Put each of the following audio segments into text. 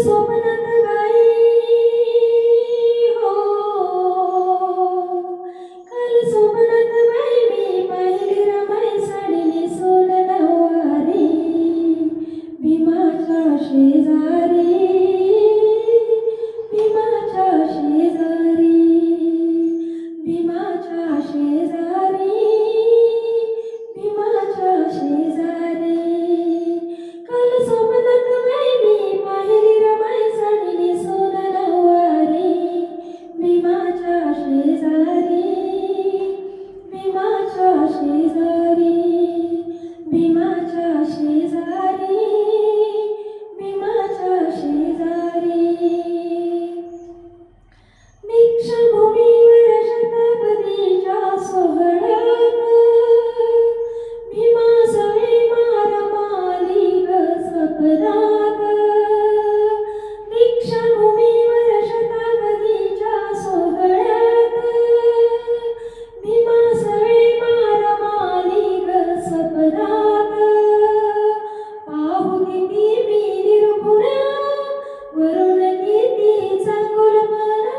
स्वप्नात गाई हो, काल स्वप्नात बाई मी पाहिली रमाई साडी नेसून नऊवारी भीमाच्या शेजारी, भीमाच्या शेजारी, भीमाच्या शेजारी, भीमाच्या शेजारी. काल स्वप्नात बाई मी पाहिली रमाई साडी नेसून नऊवारी भीमाच्या शेजारी, भीमाच्या शेजारी, भीमाच्या शेजारी, भीमाच्या शेजारी. दीक्षाभूमीवर शताब्दीच्या सोहळ्यात भीमा सवे मारमाली ग सपनात. दीक्षाभूमीवर शताब्दीच्या सोहळ्यात भीमा सवे मारमाली ग सपनात. पाहू किती मी निर्गुण वरून किती चांगुलपणा,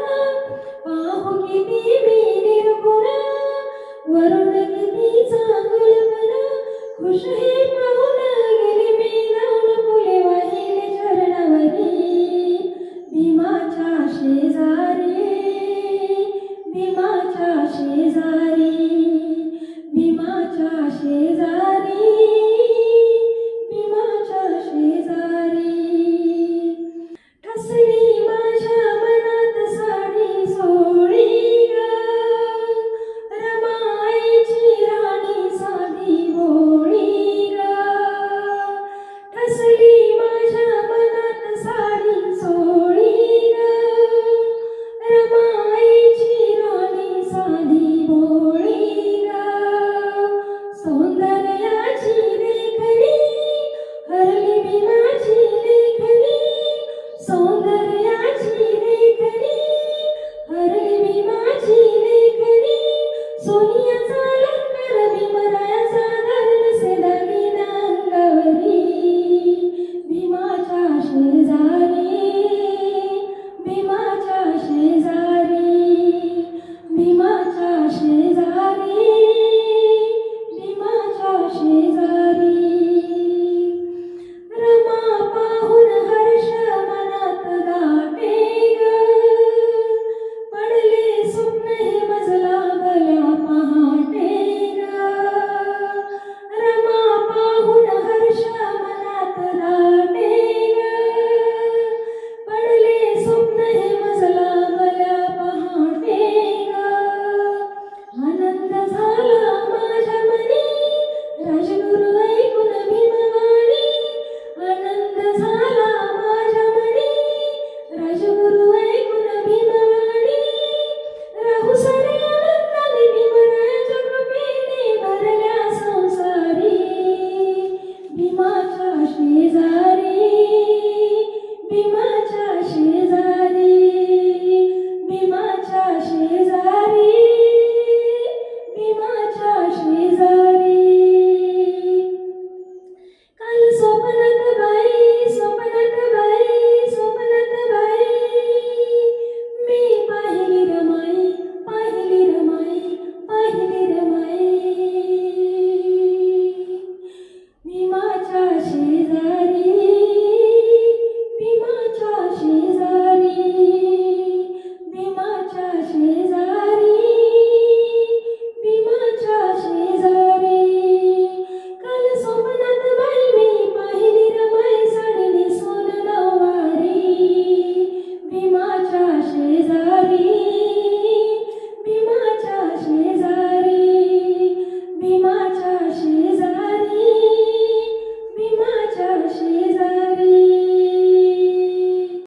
पाहू किती मी निर्गुण वरून किती चांगुलपणा. खुश हे पाहून गेली मी जाऊन फुले वाहिले चरणावरी भीमाच्या शेजारी, भीमाच्या शेजारी, भीमाच्या शेजारी, भीमाच्या शेजारी. ठसली माझ्या मनात साडी सोळी ग, रमाईची राणी साधी भोळी ग. ठसली माझ्या मनात साडी सोळी ग, रमाईची राणी साधी भोळी ग. सौंदर्याची देखणी हरली भीमाची लेखणी, सौंदर्याची देखणी हरली भीमाची लेखणी. सोनियाचा अलंकार भीमरायाचा धरला से दागिना अंगावरी भीमाच्या शेजारी, भीमाच्या शेजारी, भीमाच्या शेजारी, भीमाच्या शेजारी. रमा पाहून हर्ष मनात दाटे ग, पडले स्वप्न हे मजला गल्या पहाटे ग. रमा पाहून हर्ष मनात दाटे ग, पडले स्वप्न हे मजला गल्या पहाटे ग. आनंद झाला माझ्या मनी राजगुरु ऐकून भीमवाणी, आनंद झाला माझ्या मनी राजगुरु ऐकून भीमवाणी. राहू सारे आनंदाने भीमरायाच्या कृपेने भरल्या संसारी भीमाच्या शेजारी, भीमा